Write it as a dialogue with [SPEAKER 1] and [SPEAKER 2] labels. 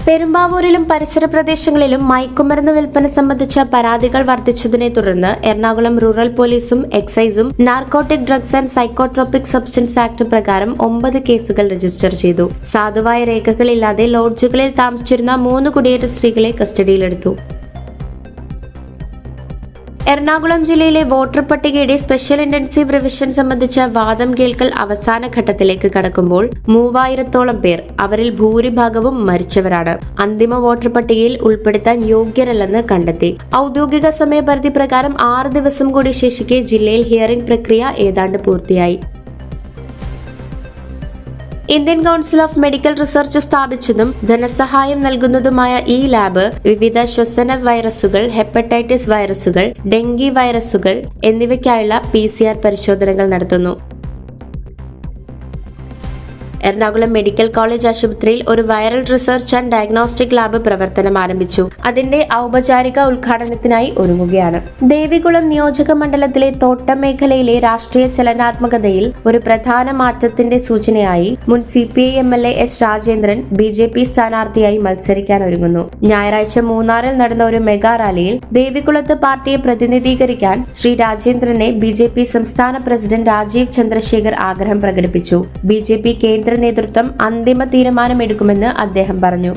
[SPEAKER 1] പെരുമ്പാവൂരിലും പരിസര പ്രദേശങ്ങളിലും മയക്കുമരുന്ന് വിൽപ്പന സംബന്ധിച്ച പരാതികൾ വർദ്ധിച്ചതിനെ തുടർന്ന് എറണാകുളം റൂറൽ പോലീസും എക്സൈസും narcotic drugs and psychotropic substance act പ്രകാരം 9 കേസുകൾ രജിസ്റ്റർ ചെയ്തു. സാധുവായ രേഖകളില്ലാതെ ലോഡ്ജുകളിൽ താമസിച്ചിരുന്ന 3 കുടിയേറ്റ സ്ത്രീകളെ കസ്റ്റഡിയിലെടുത്തു. എറണാകുളം ജില്ലയിലെ വോട്ടർ പട്ടികയുടെ സ്പെഷ്യൽ ഇന്റൻസീവ് റിവിഷൻ സംബന്ധിച്ച വാദം കേൾക്കൽ അവസാന ഘട്ടത്തിലേക്ക് കടക്കുമ്പോൾ 3000-ഓളം പേർ, അവരിൽ ഭൂരിഭാഗവും മരിച്ചവരാണ്, അന്തിമ വോട്ടർ പട്ടികയിൽ ഉൾപ്പെടുത്താൻ യോഗ്യരല്ലെന്ന് കണ്ടെത്തി. ഔദ്യോഗിക സമയപരിധി പ്രകാരം 6 ദിവസം കൂടി ശേഷിക്കെ ജില്ലയിൽ ഹിയറിംഗ് പ്രക്രിയ ഏതാണ്ട് പൂർത്തിയായി. Indian council of medical research സ്ഥാപിച്ചതും ധനസഹായം നൽകുന്നതുമായ ഈ ലാബ് വിവിധ ശ്വസന വൈറസുകൾ, ഹെപ്പറ്റൈറ്റിസ് വൈറസുകൾ, ഡെങ്കി വൈറസുകൾ എന്നിവയ്ക്കായുള്ള PCR പരിശോധനകൾ നടത്തുന്നു. എറണാകുളം മെഡിക്കൽ കോളേജ് ആശുപത്രിയിൽ ഒരു viral research and diagnostic lab പ്രവർത്തനം ആരംഭിച്ചു. അതിന്റെ ഔപചാരിക ഉദ്ഘാടനത്തിനായി ഒരുങ്ങുകയാണ്. ദേവികുളം നിയോജക മണ്ഡലത്തിലെ തോട്ടം മേഖലയിലെ രാഷ്ട്രീയ ചലനാത്മകതയിൽ ഒരു പ്രധാന മാറ്റത്തിന്റെ സൂചനയായി മുൻ CPI MLA S. Rajendran BJP സ്ഥാനാർത്ഥിയായി മത്സരിക്കാൻ ഒരുങ്ങുന്നു. ഞായറാഴ്ച മൂന്നാറിൽ നടന്ന ഒരു മെഗാ റാലിയിൽ ദേവികുളത്ത് പാർട്ടിയെ പ്രതിനിധീകരിക്കാൻ ശ്രീ രാജേന്ദ്രനെ BJP സംസ്ഥാന പ്രസിഡന്റ് രാജീവ് ചന്ദ്രശേഖർ ആഗ്രഹം പ്രകടിപ്പിച്ചു. BJP കേന്ദ്ര നേതൃത്വം അന്തിമ തീരുമാനമെടുക്കുമെന്ന് അദ്ദേഹം പറഞ്ഞു.